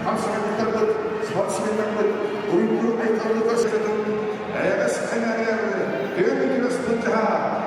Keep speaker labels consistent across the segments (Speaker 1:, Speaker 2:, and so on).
Speaker 1: hamsini bitirdik, sportsini bitirdik, uyku aytarlı ko'rsatdik. Ayağız ayağlar, yönümüz buncaha.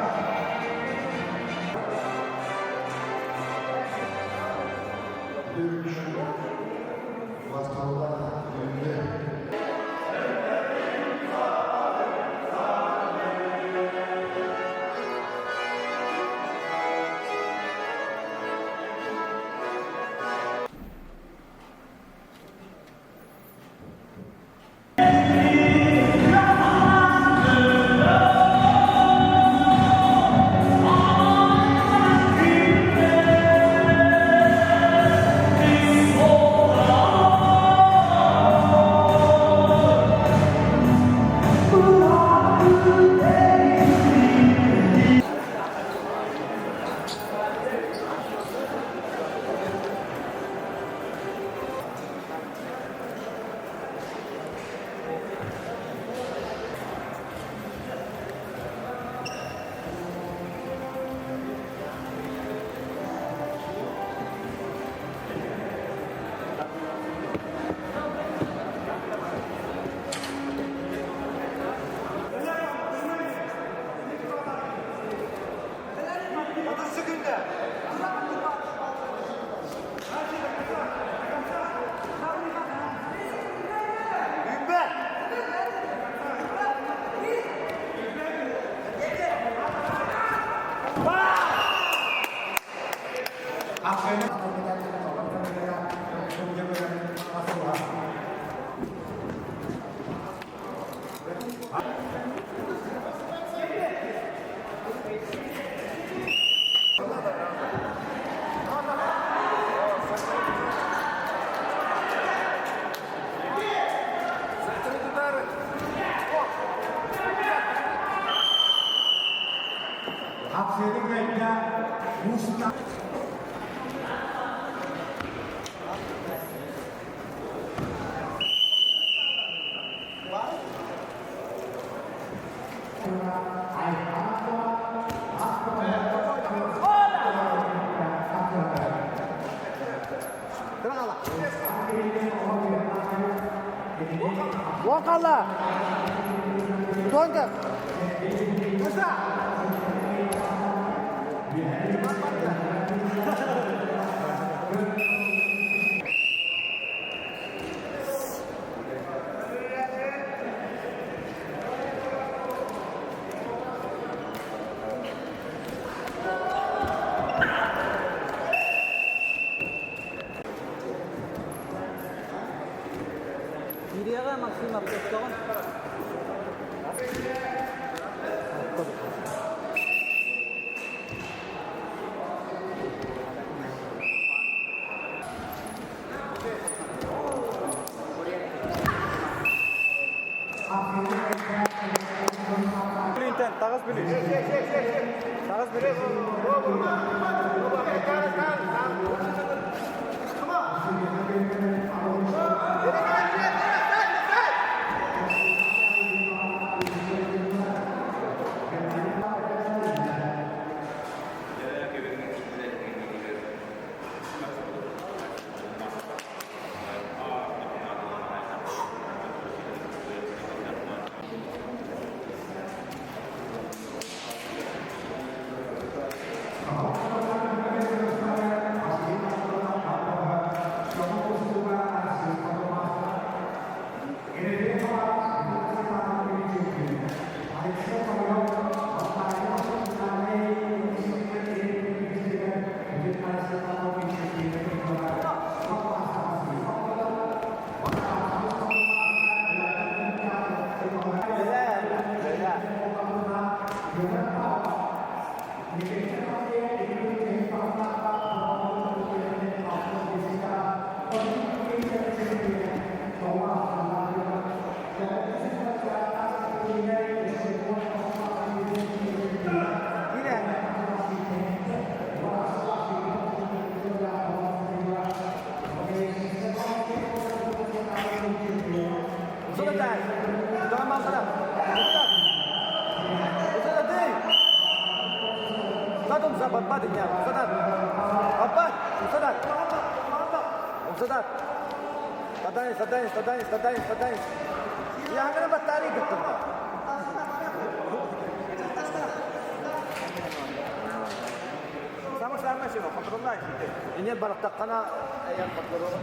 Speaker 2: Wakala. Tuangkan. Masa. Dia kan maksimal kan. Tagas beli. Tagas beli. Ustaz, صدقني يا عم انا بطاريق sama sih loh, kontrol lagi. Ini balatak kana yang kontrol.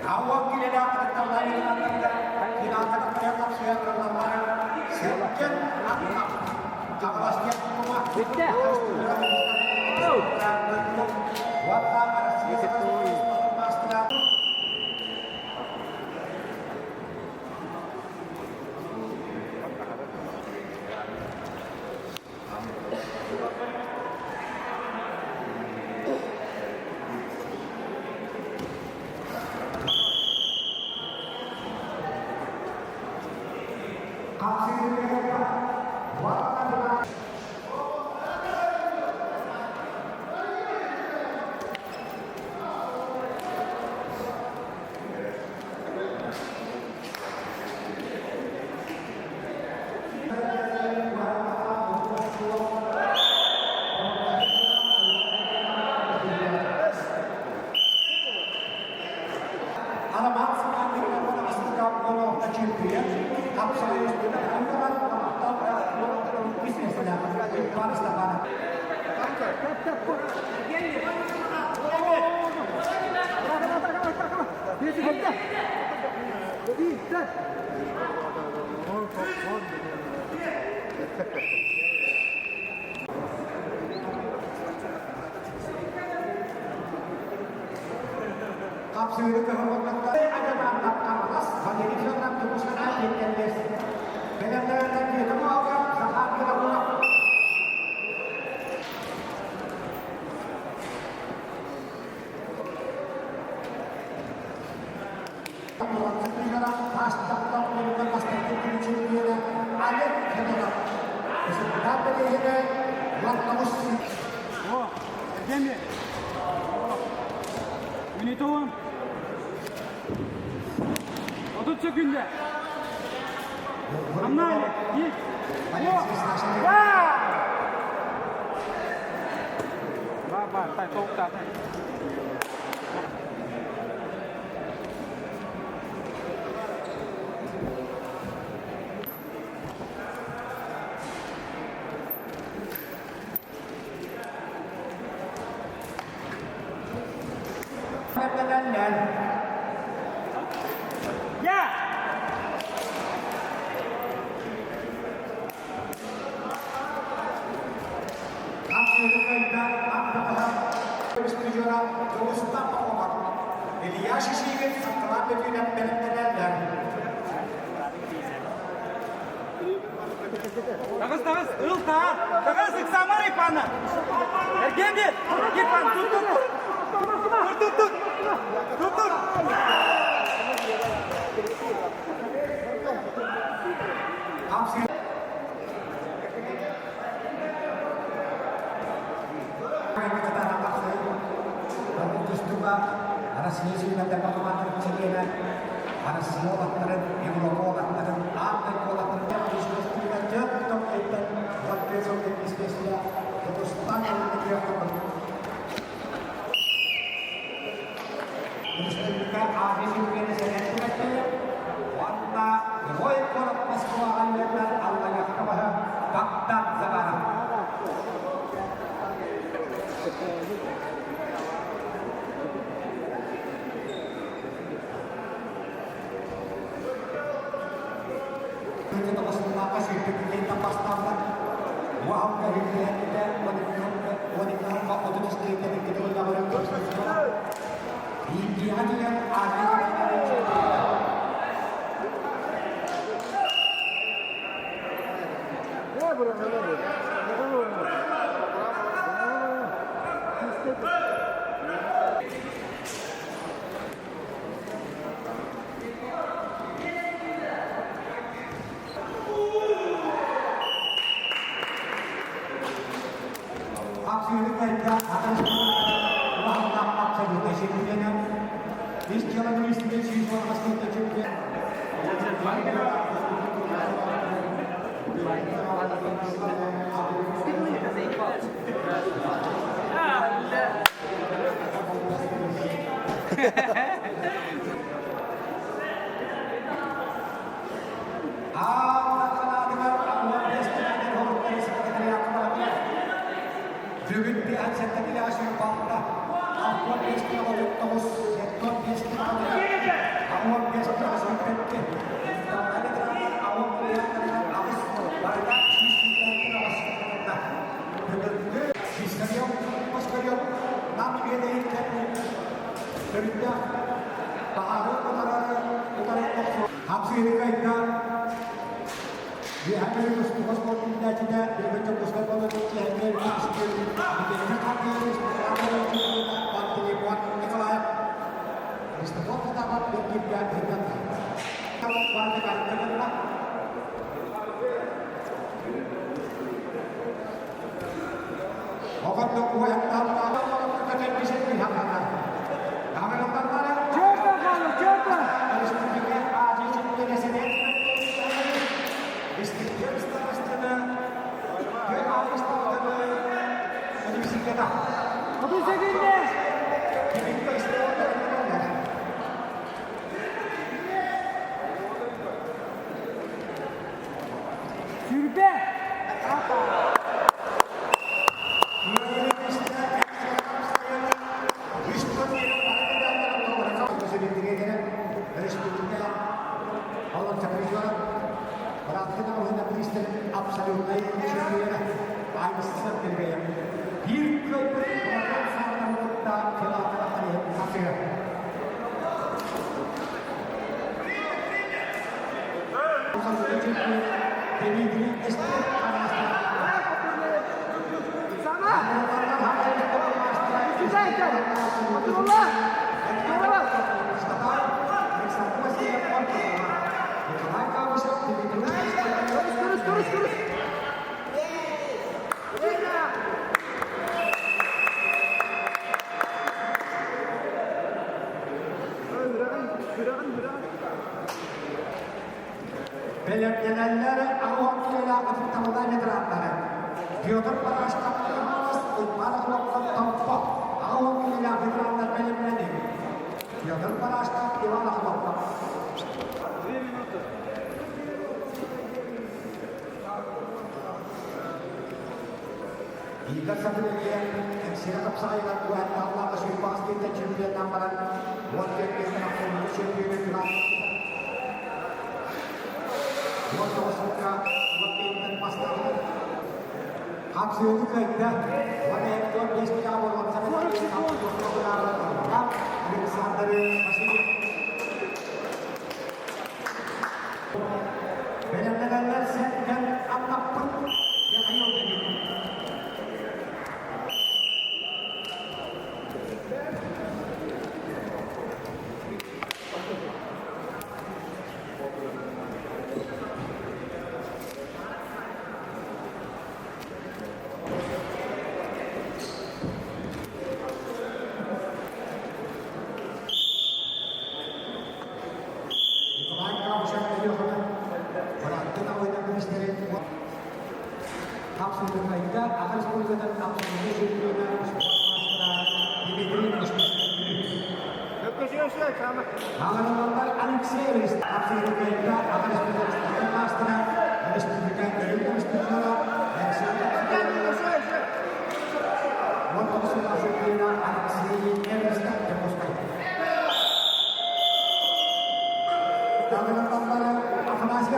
Speaker 3: Awak tidak dapat terlalu tidak akan terlihat siang berlawanan sekian apa kalau setiap rumah harus bentuk wata arsias pasti
Speaker 2: Ünitoğun. 30 секунde. Anlayın. Git. Var. Tay tốt cả này. Ya.
Speaker 3: Elias Sigit setelah dan
Speaker 4: Tağız, ıl tağa. Tağız sıksamar ipana. Erkendi. Git pan, tut. Tut.
Speaker 3: Ada sini nanti perkembangan kecilnya, ada semua waktunya yang lokal waktunya, apa yang waktunya bisnis kita jatuh itu, waktu itu bisnisnya terus tangan negeri apa? Terus kita habis itu saya itu, warna roy korak pas keluaran dan Allah yang kepada kakak zaman. Kita masih melakukan hidup kita pas tamat. Wah, dari kita wanita pak otomatis kita berjalan terus. Ini aja yang ada. Aksi ini kita akan melakukan sebuah simpulannya. Istilah tulisnya siswa asli tercipta. Belirlenenler Allah'ın ilahı tanıdan etrafları. Diyordur para aşklarına malas, para kulaktan tampa. Allah'ın ilahı etrafları belirlenir. Diyordur para aşklar divana kulaktan. Jika satu dia yang siapa saya lakukan Allah masih pasti tercipta nampak wajib kita nak tercipta dengan waktu suka waktu dan pasti aksi itu kita pada itu dia awal sampai kamu benar bisa dari masih benar-benar set dan apa Ministeri Absolut baiknya akan sepuluh dan absolut sebelumnya Dimitri Akan nomor Alexeyev absolut baiknya akan sepuluh master harus diberikan dari Konstitusional dan siapa untuk sebelumnya Alexeyev demonstrasi. Kalau nomor Afanasi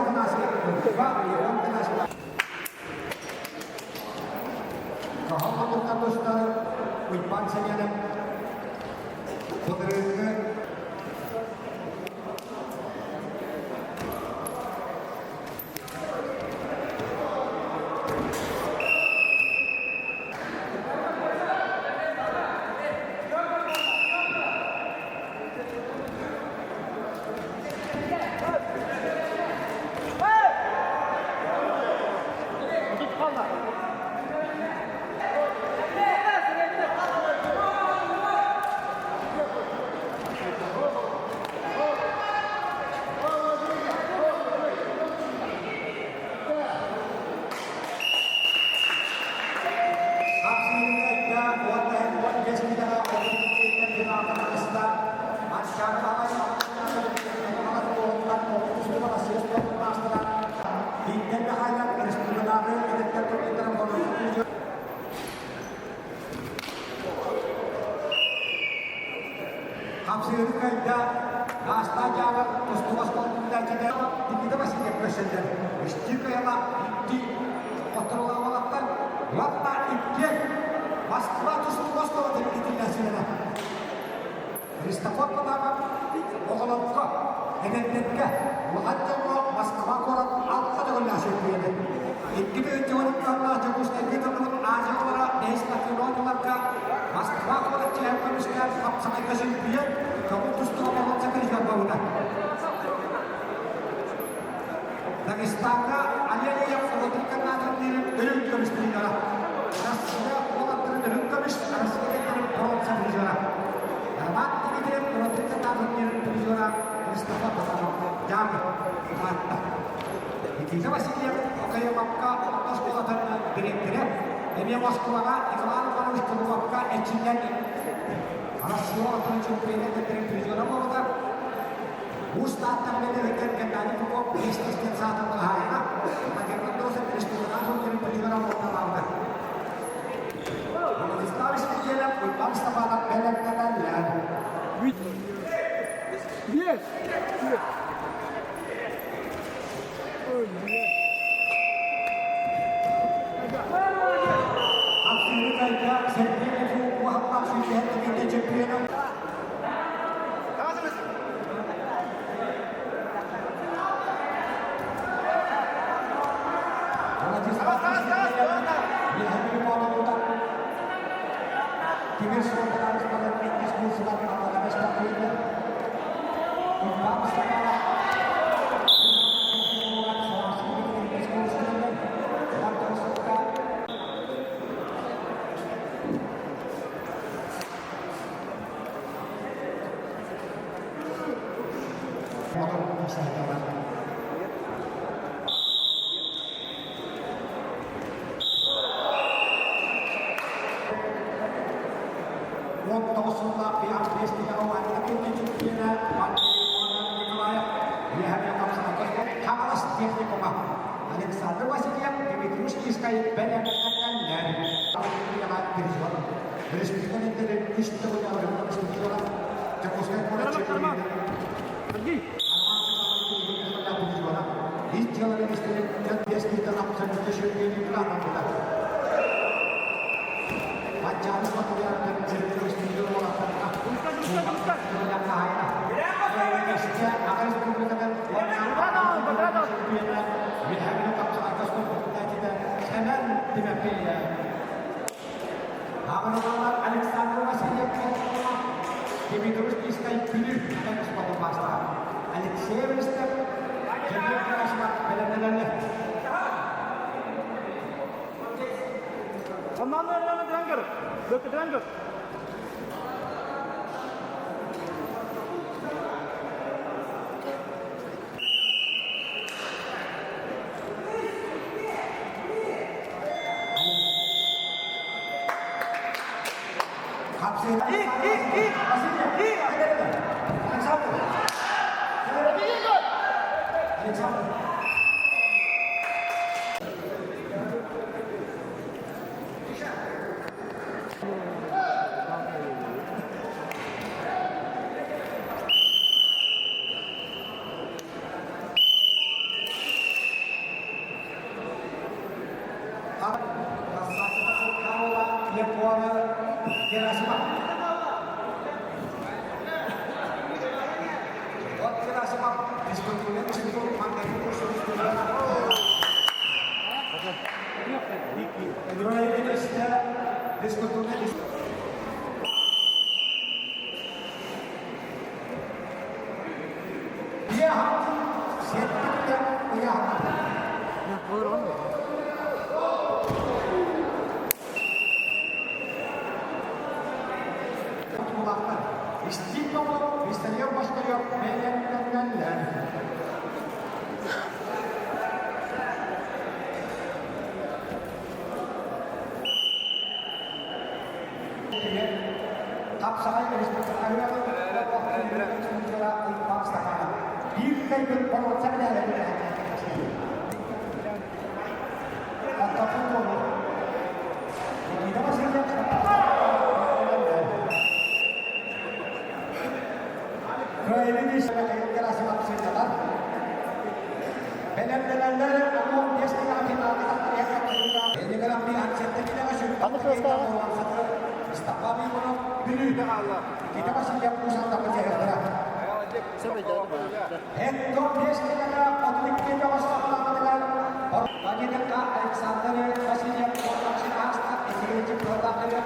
Speaker 3: Pak yang internasional. Kahapon tapos na pansin niya ng Rodrigo. İstiklal, isteniyor başka yok, beğenenler. Kapsahaya gelişmesi ayıralım. Bir kaybı balonsa bile alabilir. Hatta futbolu. Kita masih lihat. Ini sebagai kelas maksimal. Benar-benar Allah biasa kita teriak ini kalau pihak kita tidak masuk. Kami mau beli Allah. Kita masih lihat pusat penjara. Itu biasanya publik kita waspada dengan bagi dekat Alexander masih lihat vaksin Asta ini juga ada.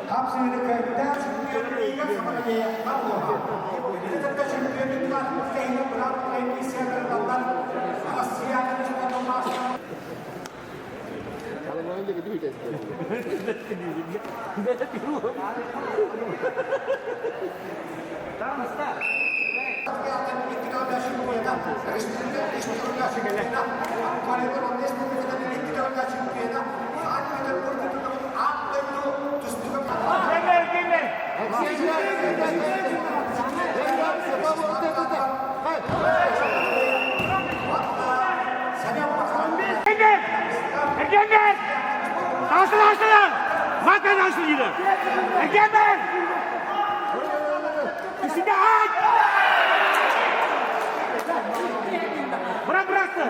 Speaker 3: Hapsini kaitan dengan sebagai Allah. Ini terkait dengan sehingga berapa emisi yang terdapat Asia dan juga Thomas.
Speaker 4: Egemen! Aslan! Zaten asıl yine! Egemen! İçinde aç! Bıraktı!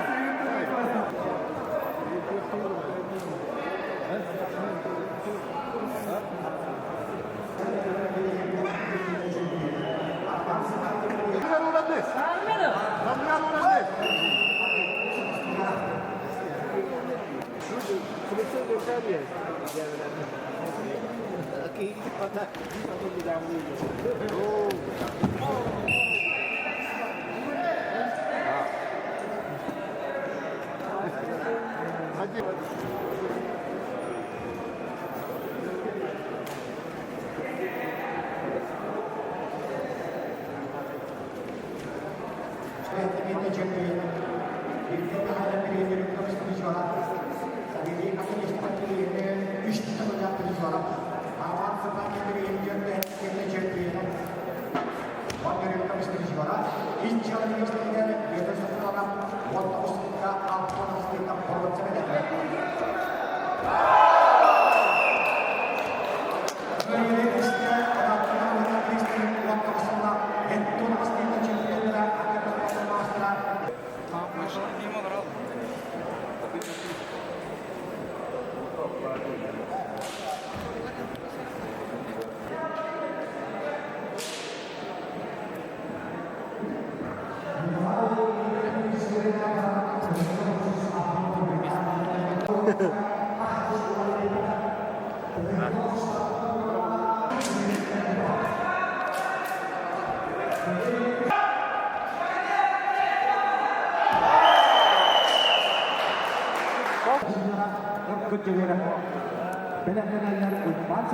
Speaker 4: Benar-benar Unpad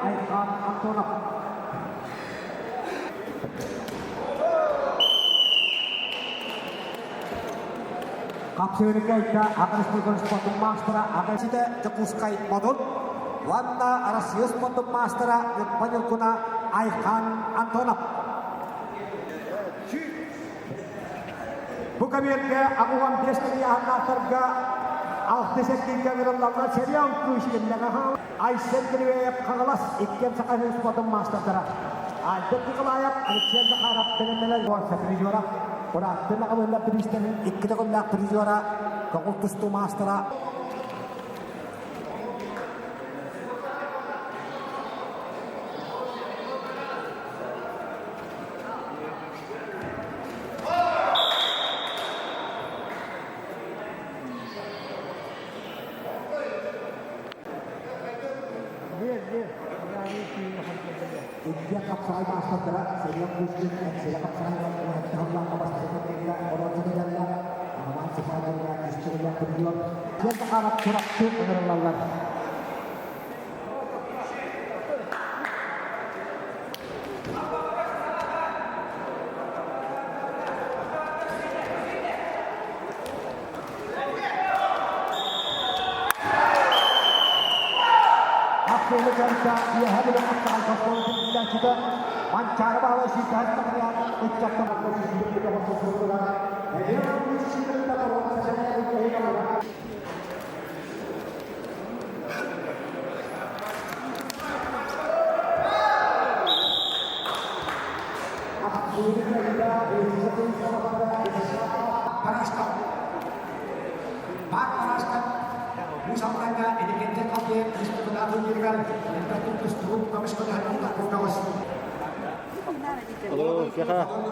Speaker 4: Ayhan Antonov.
Speaker 3: Kapsiwirika ita akan sepuluh sepatu master akan sida jekuskai modul wanda arasius sepatu master yang penyelkuna Aihan Antonov. Bukan biarga aku wan biasa dia anak terga Altisek tiga gerallah seriam kruisin dengan Aisen kedua kelas ikan sekarang sepatu master terang. Ada tiga layak Aisen sekarang dengan melalui warsa juara. Orang telah awalnya beristirahat, ikut aku nak berjuara, kau terus tu master. India kapsai master terak, sehingga muslim sehingga kapsai terhadap kapal seperti orang sebenarnya aman sebenarnya istilah berjuang dia terarap surat itu mengelola. Negara ia hadir dengan konsumsi dan juga mancar bahwa sihat terlihat ucapan posisi di dalam keseluruhan. Ia posisi kita orang saja untuk orang. Musamanya ini kita kafe disebut aku jirkan yang tertulis dulu kami sekolah kita kawas.
Speaker 5: Halo, siapa? Siapa?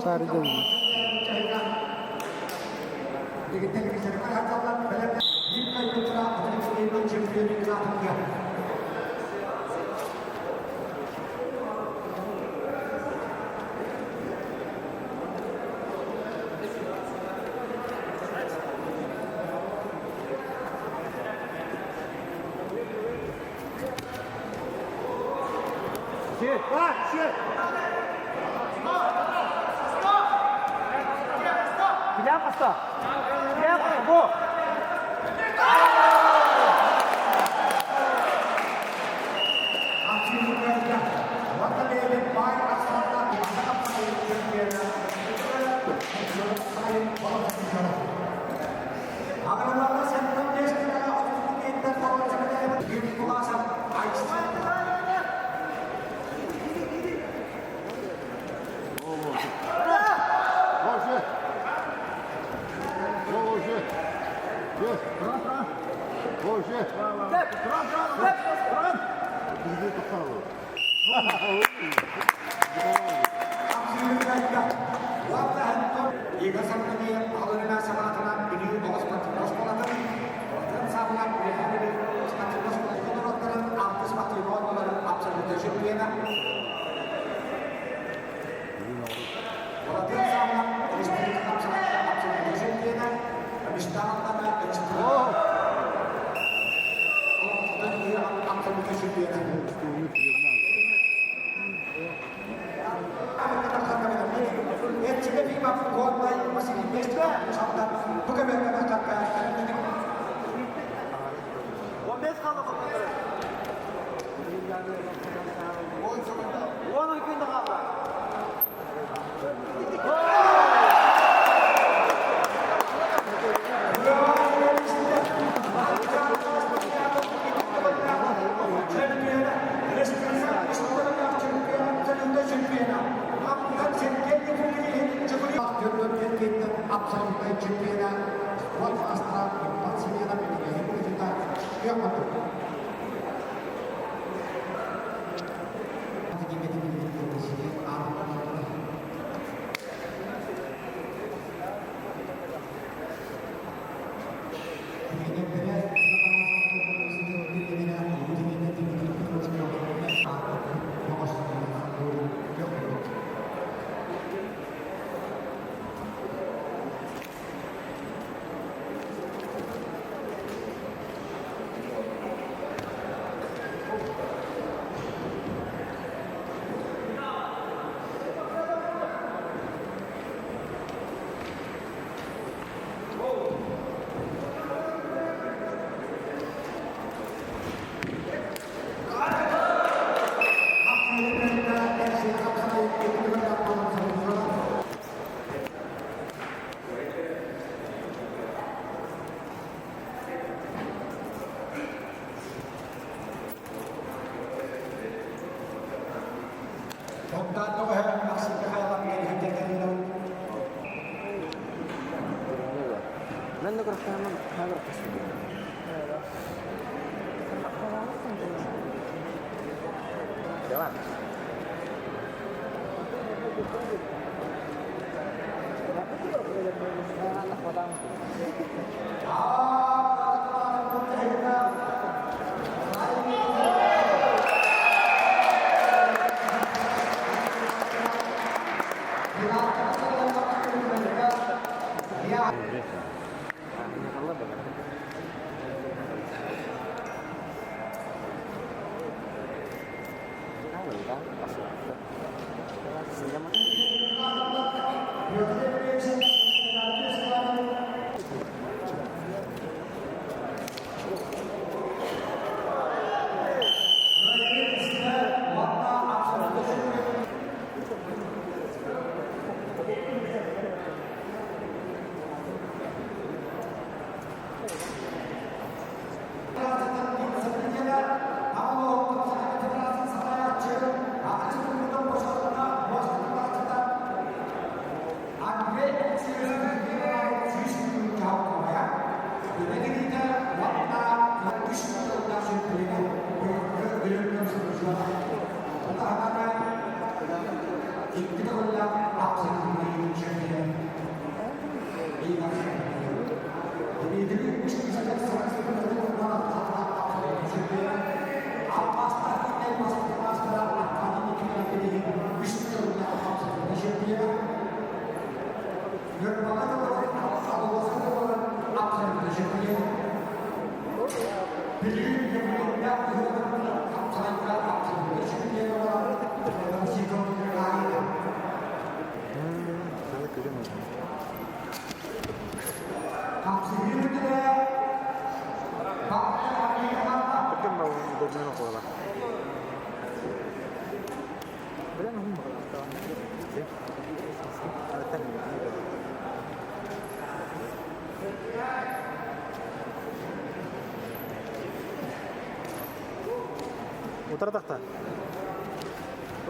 Speaker 5: Sari dulu.
Speaker 2: Bilang kasta. Bilang kasta. Go.
Speaker 3: Aksi mereka, waktu dia main asal di sana dia akan melakukan sentuhan dia secara otomatis dan kalau sebenarnya begini pengawasan ಈಗ ಸಂಘಟನೆಯ ಪಾಲನೆಯ ಸಮಾಧಾನ ಬಿಡಿ ಬಹಳ ಸಾಧನ
Speaker 5: Tapi mau dominan ako lah. Wala na hong Otur tahta.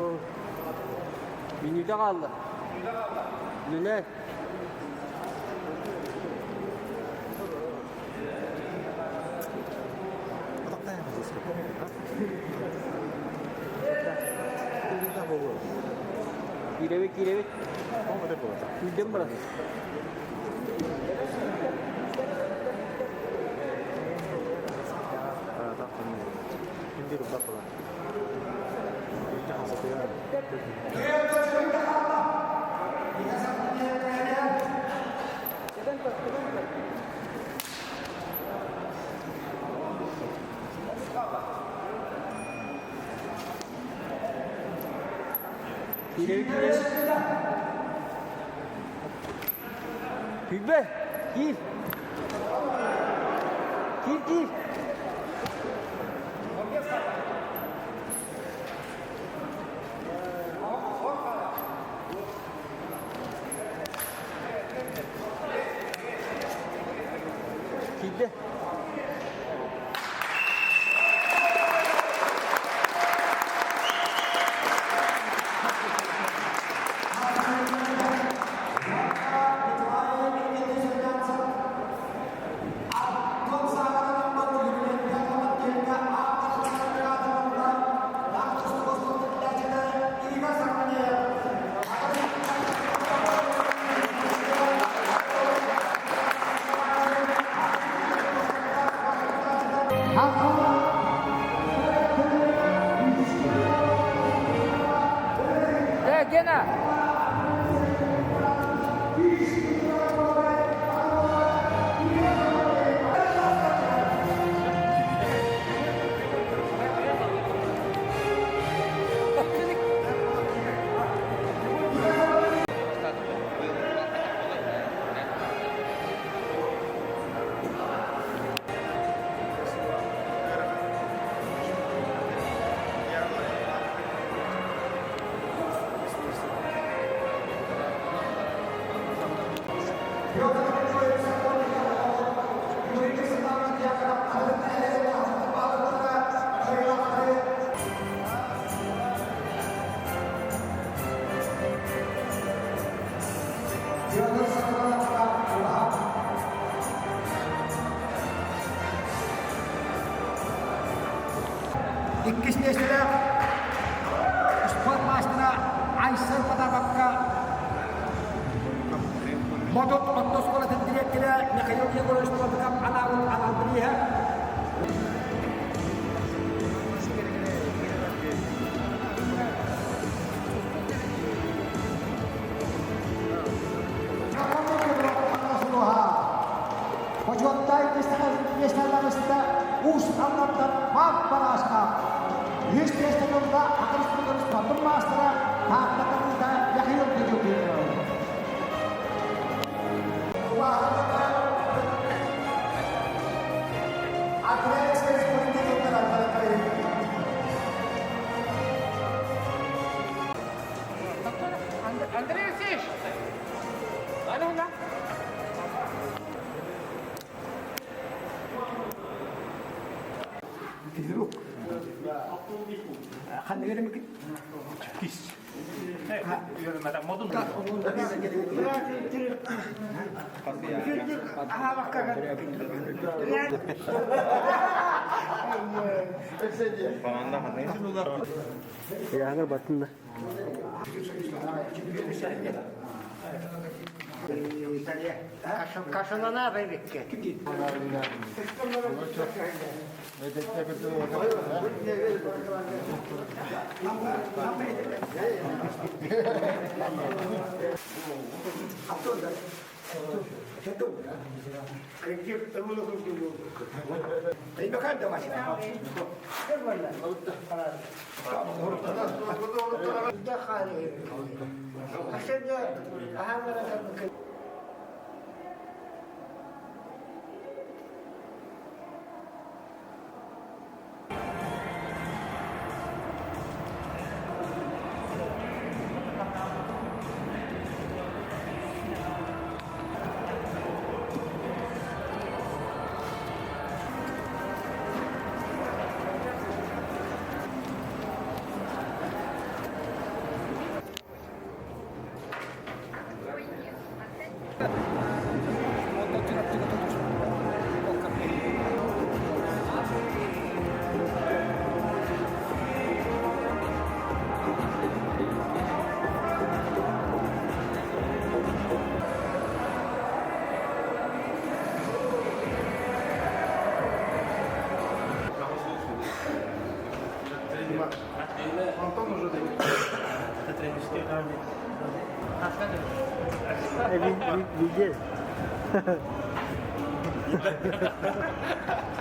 Speaker 5: Oh. Menüde kaldı. Lüle. Otakta yapacağız. Kirevik. Midem berat. Tak kami. Hindi rubah pula. Jangan sampai Kirevik. Hübbe, gir. Gir. Giddi. Gene.
Speaker 3: Ikkismiestellä sportmaistena Aysel Patabakka Modot Ottoskolatın direktörü Mikhail Yegorovich Sportkap Alawul Alaldriha Hojuattai kestävästä uusi annattaa maaparaskaa. Yhteistyötä akan sportmaistera Patabakka ja Hildejukin.
Speaker 4: Андрей Алексеевич! Алло.
Speaker 3: Kizruk. Kan negara mungkin.
Speaker 4: Kis. Yürümeden modun.
Speaker 3: Aha bakka.
Speaker 5: Ya hangar batın da.
Speaker 3: Kaşınana verdik. Ini kan dah masih. Dah kali. Asalnya, aham orang kan.
Speaker 5: Bileceğiz.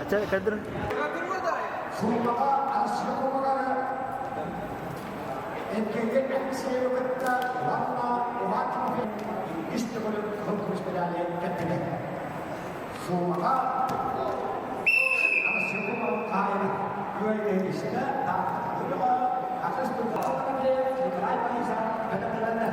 Speaker 5: Açar kadın.
Speaker 3: Sumpah asli kumagara. Engkau eksel kita warna warna istimewa untuk sepedanya ketika sumpah asli kumagara dua Indonesia tak kedua atas perbuatan dia dikelai bisa ada belanda.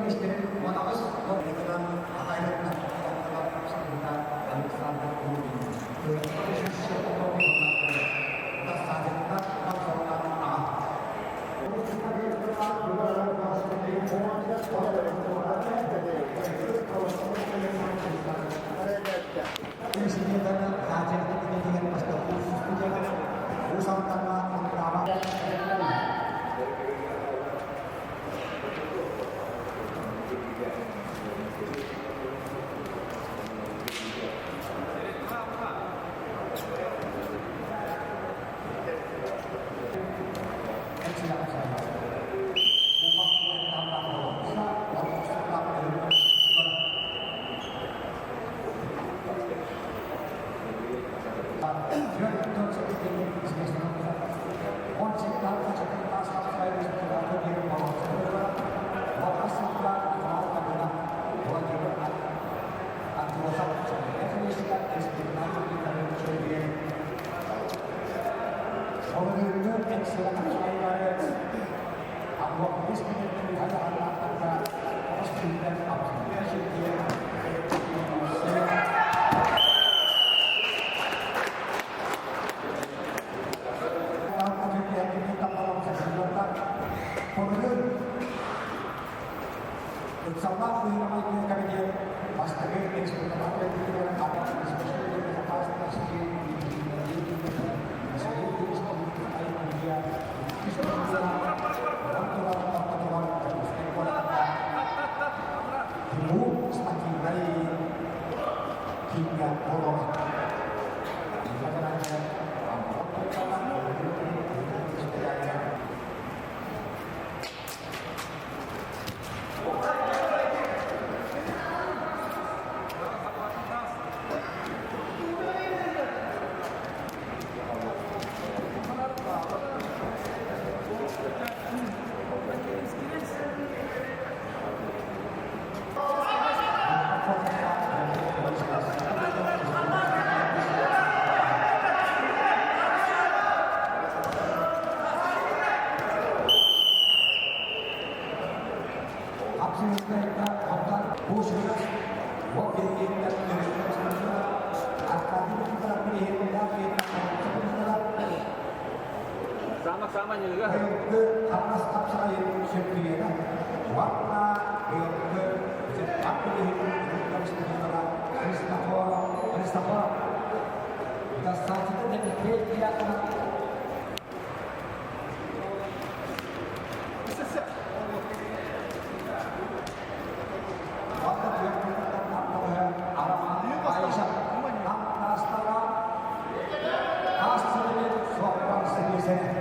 Speaker 3: Istilah 오늘은 엑스가 감사합니다. 한국 미스터리 가자 한다. 호스피탈 앞서 시기에 오늘은 bersama dengan kami dia pasti ekspor apa yang kita akan especially dengan pasti semakin baik hingga bolong.
Speaker 5: Sama-sama juga.
Speaker 3: Ke atas kapsa yang sebenarnya warna ke apa itu dari sebenarnya Christopher dan saat itu dia kena waktu dia mengatakan arah Aisyah Astara hasilnya soal sendiri.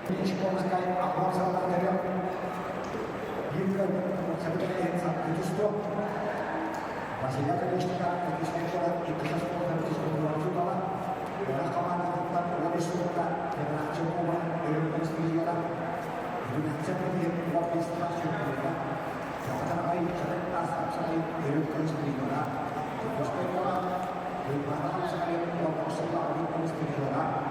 Speaker 3: Школьская образовательная территория. Юрий Сергеевич Юстов. Василий Колесников, Юстов, и Краснодар, Юстов, команда Владислава, Чекова, Юрий Юрий Владислав Чекова. Sekarang ini cerita sekali dari Kristina, Kristina, di mana sekali untuk selalu Kristina.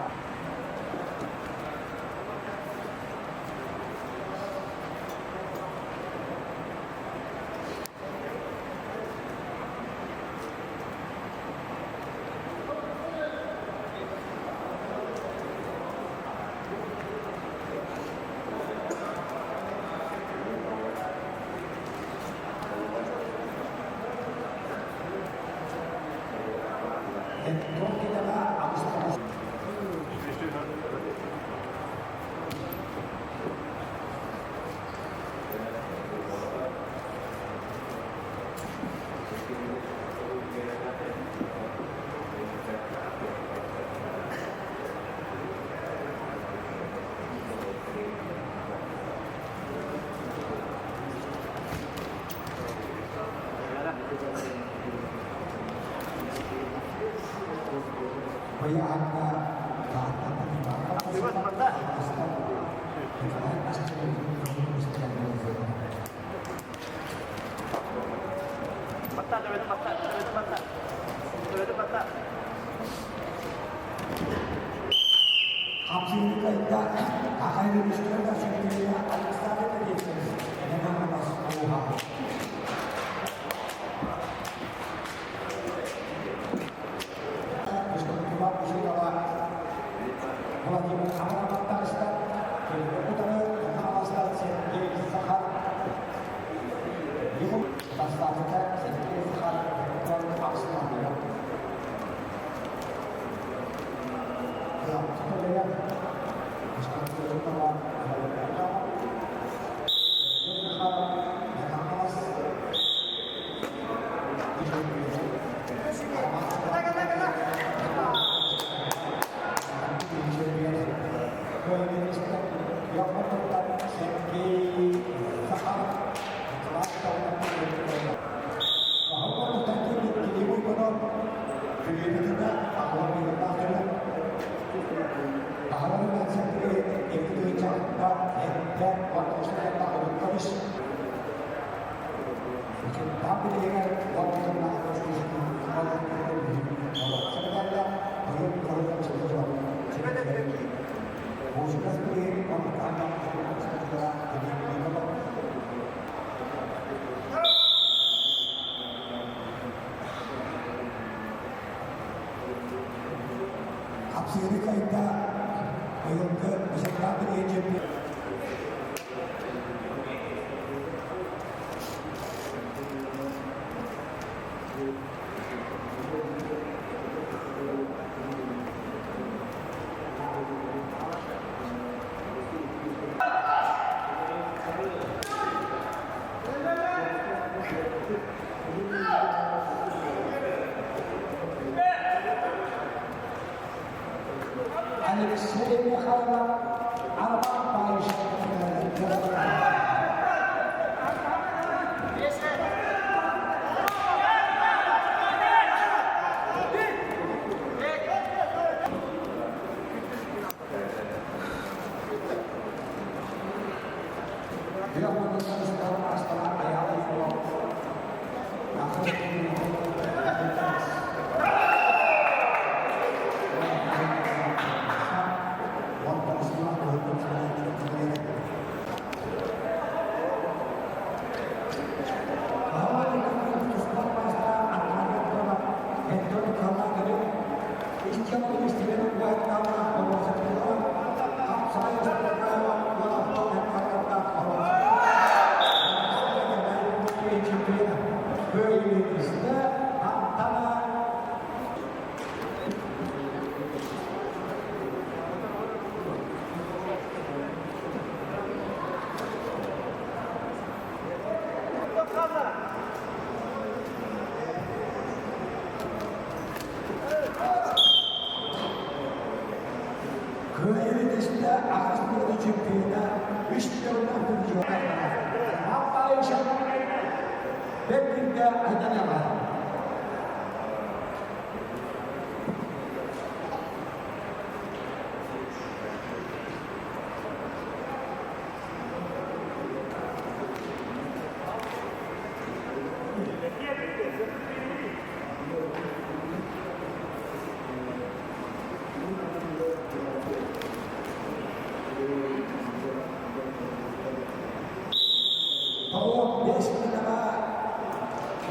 Speaker 3: beş yılda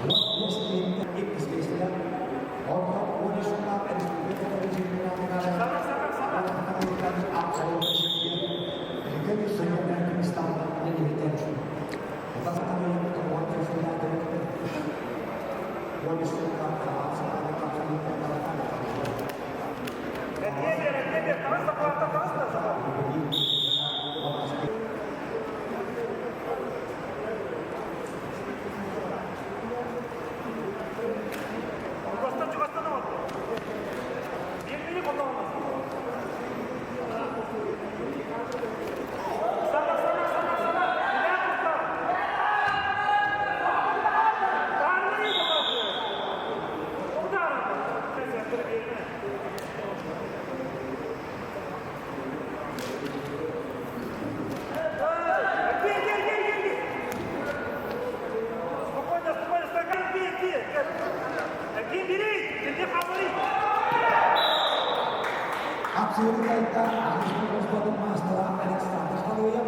Speaker 3: beş yılda ilk izleyiciler orada 13 yılda Aksiyon kaitan harus berubah masalah Alexander Kaloya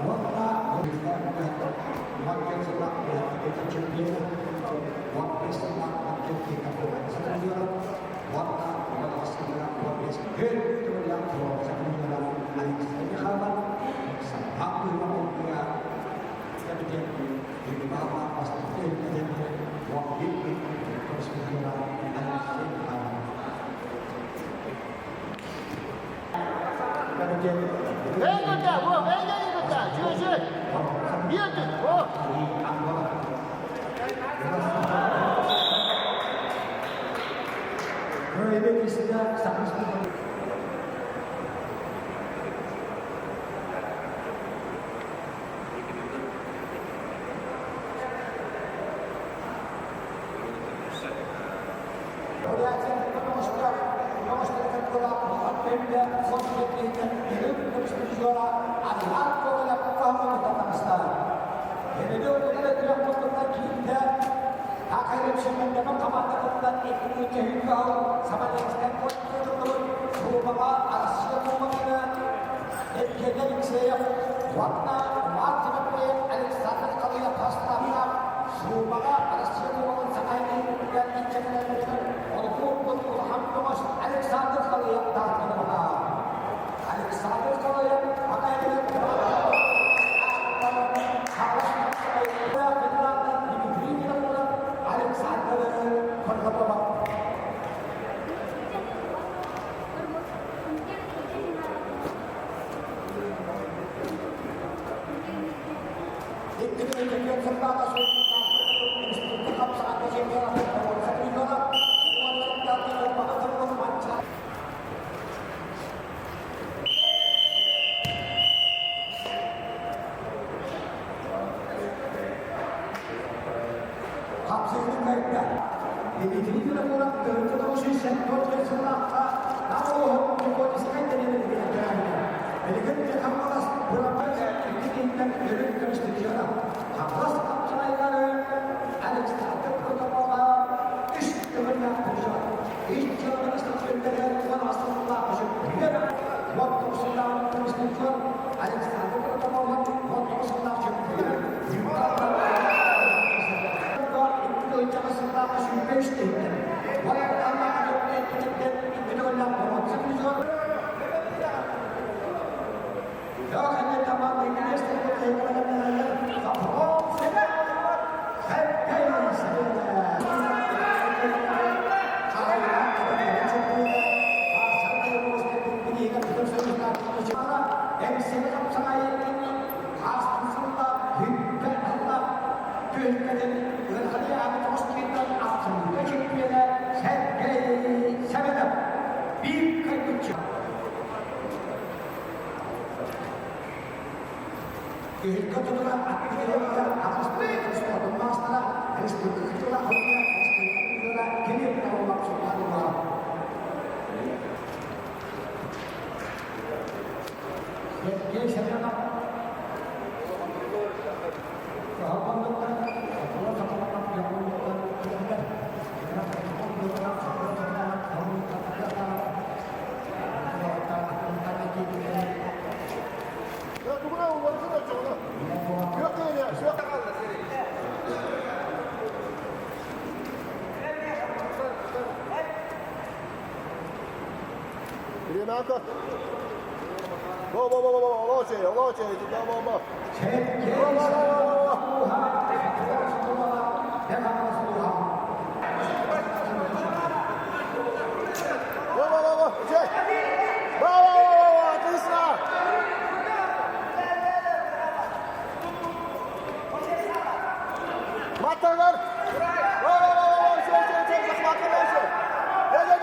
Speaker 3: waktu wakil sepak kita champion wakil sepak wakil kita champion waktu wakil sepak yang Alexander Khalid aku mau dia jadi di bawah pasti dia wakil terus kita Alexander
Speaker 6: 没个的，我没个一个的，就是别的我。
Speaker 3: Ini sudah sangat
Speaker 6: angkat. Bawa cek, kita bawa. Bawa, cek. Bawa, Tisna. Mata kan? Bawa, cek, mata kan, cek. Ya.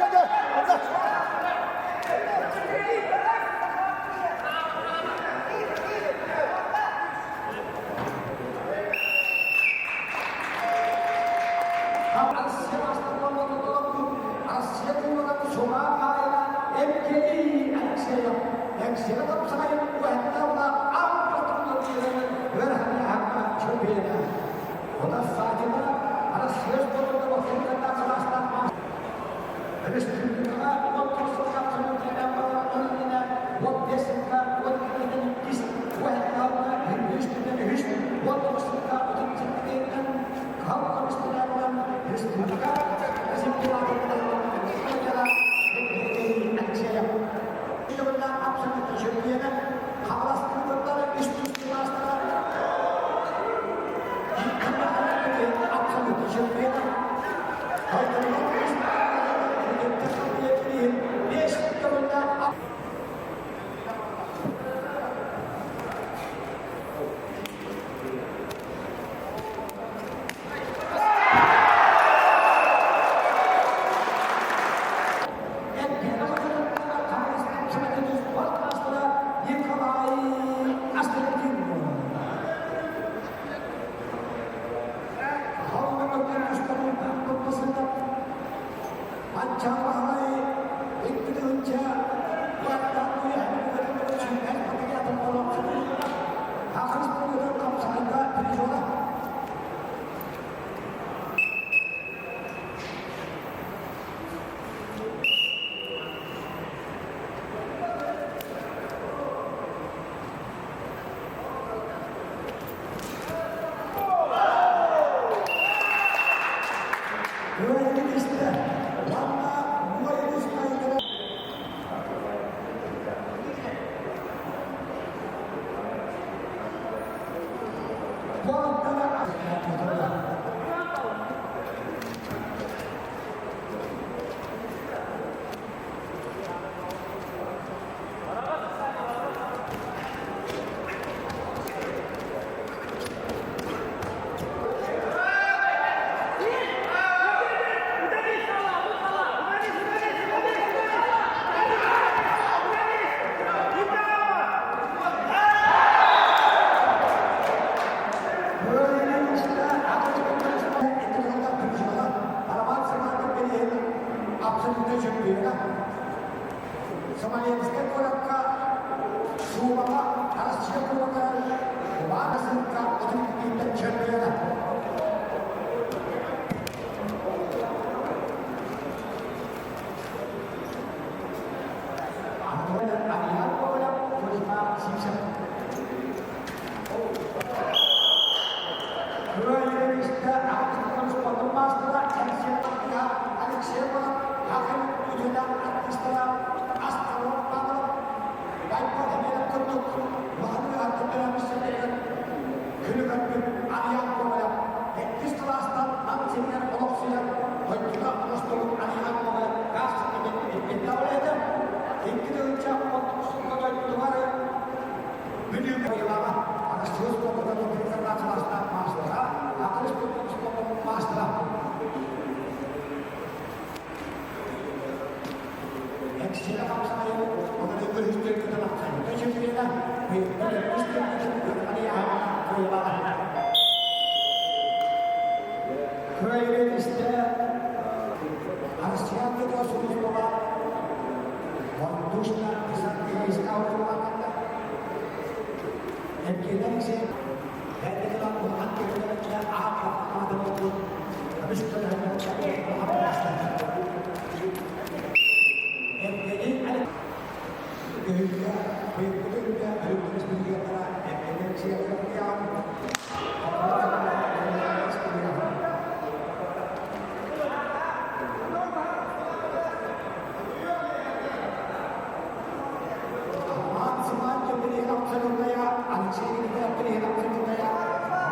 Speaker 3: kita kehilangan kita ya.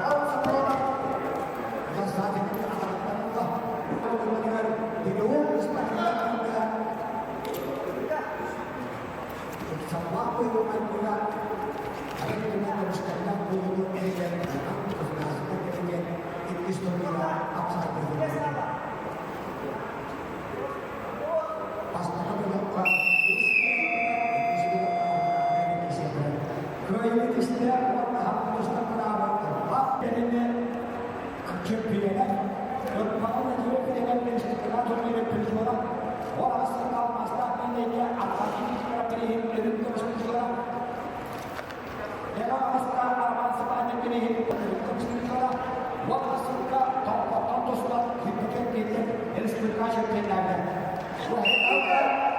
Speaker 3: Kalau sekolah yang saat ini akan Allah benar di luar istilah kita. Sama apa yang kita ada dengan terus kita dulu ini dan terus kita ini istilah apa saja. Pas kita melakukan Köyün isteyen Allah hakkımızda beraber Benimle köprüyene Yorulmanın ediyor ki neden bir istiklal Türkiye'de pürüzüyorlar O arasında kalmazlar Benimle Allah'ın işlere bireyim Ölüm görüşmüşler Neden arasında Armansı bana bireyim Ölüm görüşmüşler O arasında Toplattan dostlar Hübbüken gelir Elistürkan şirketlerden Bu heyler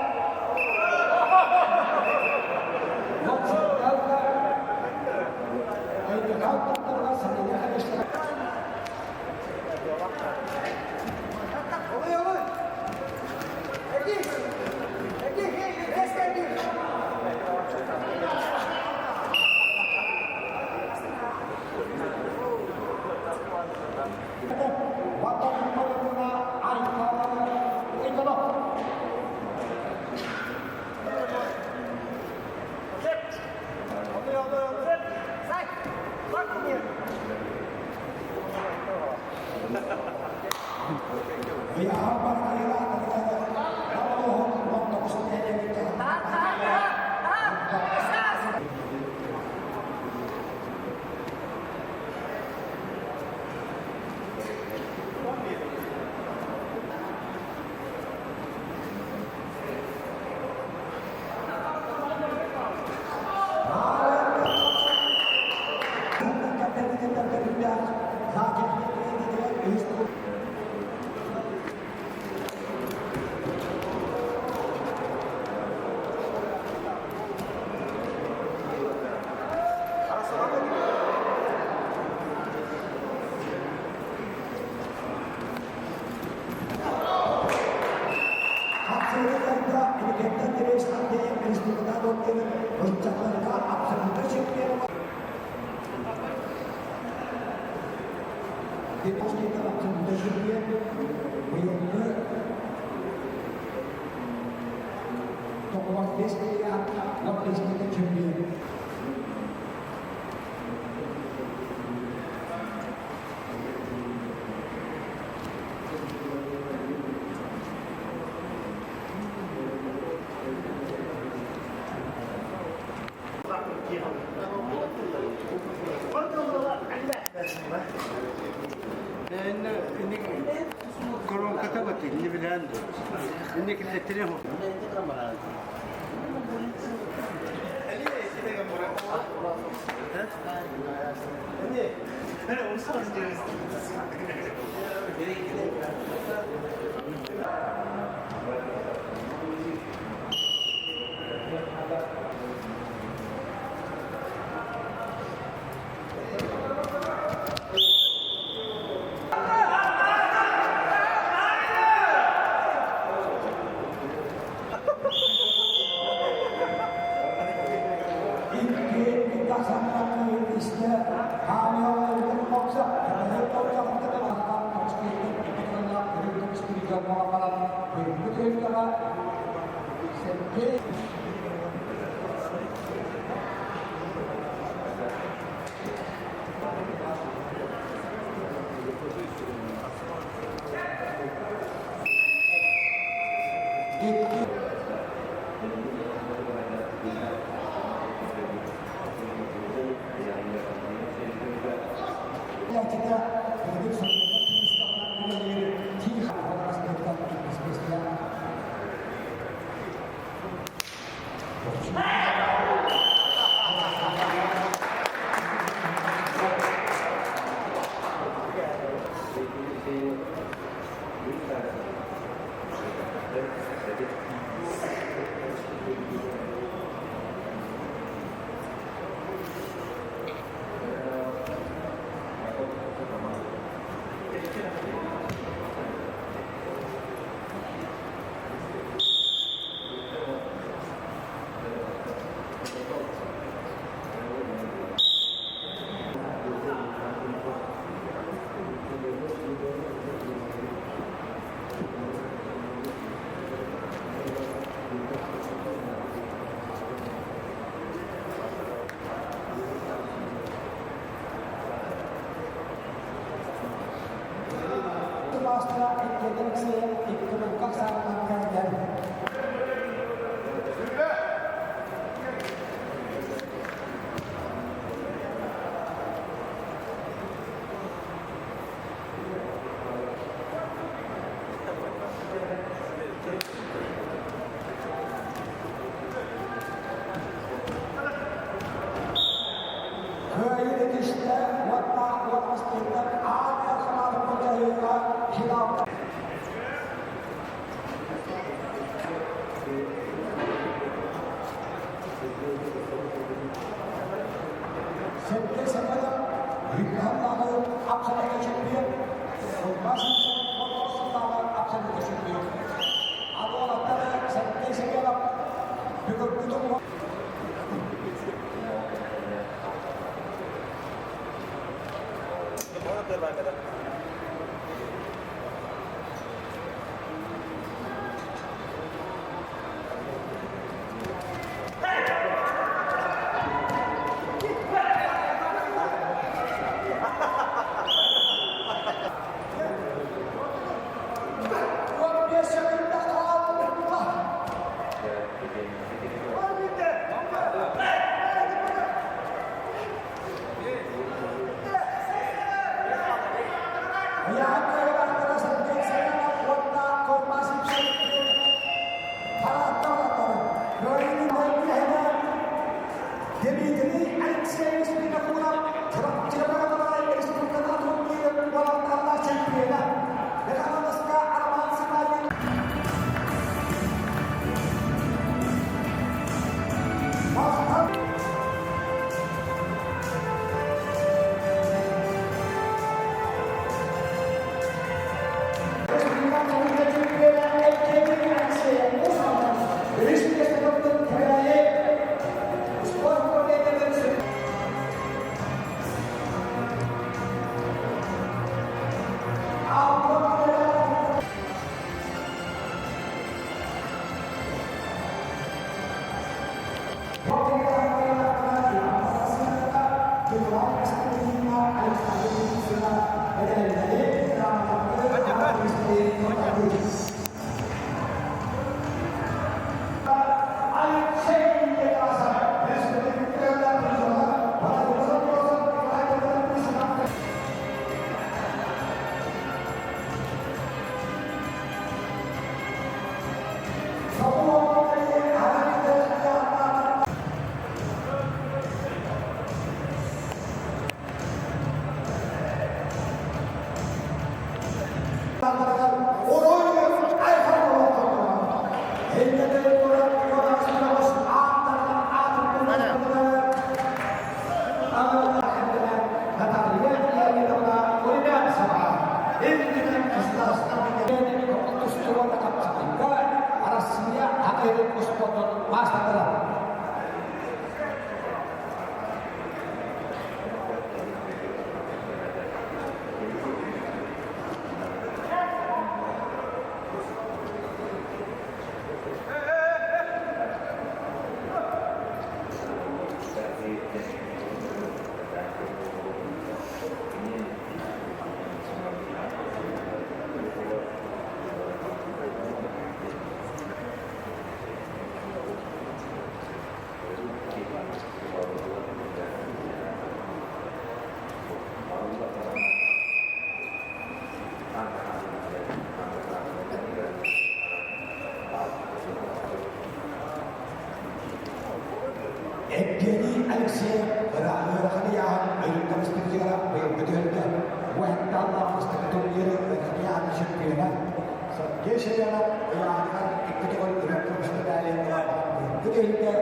Speaker 2: ini korong kata bati ini bilang ini kita terima.
Speaker 3: ikkedelik saya ikkedelik sarangkan dan Sebelum sebelum hikmatları absolute champion, masih sebelum absolute champion. Awal antara sebelum betul-betul luar biasa indah Allah. Ya, antara sebelum saya kota formasi champion. Jadi Alexis Pinakura cerita instrumen atau walau kalah champion. Dengan naskah Arman Simayan. Evgeny Alexeyev berakhir hadiah Amerika Serikat berikutnya Wendala Mustaqil hadiah champion. Sergei Sheremeyev yang akan ikut Amerika Serikat berikutnya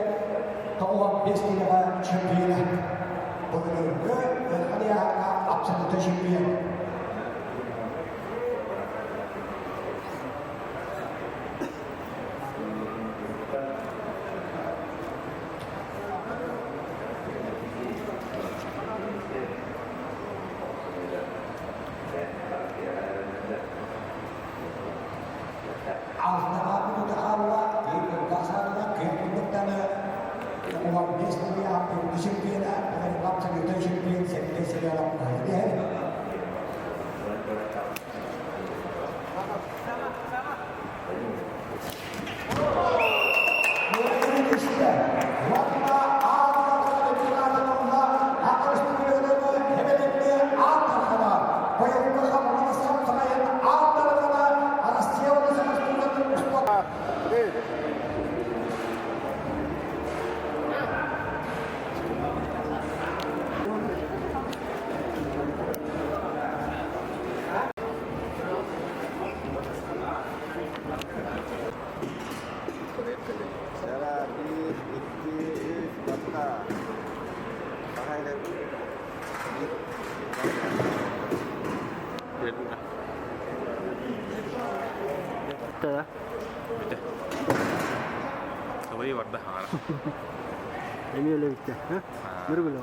Speaker 3: tahun Bestinya champion. Berikutnya hadiah absolute champion.
Speaker 5: Emi öyle bitti. Ha? Nurgül oldu.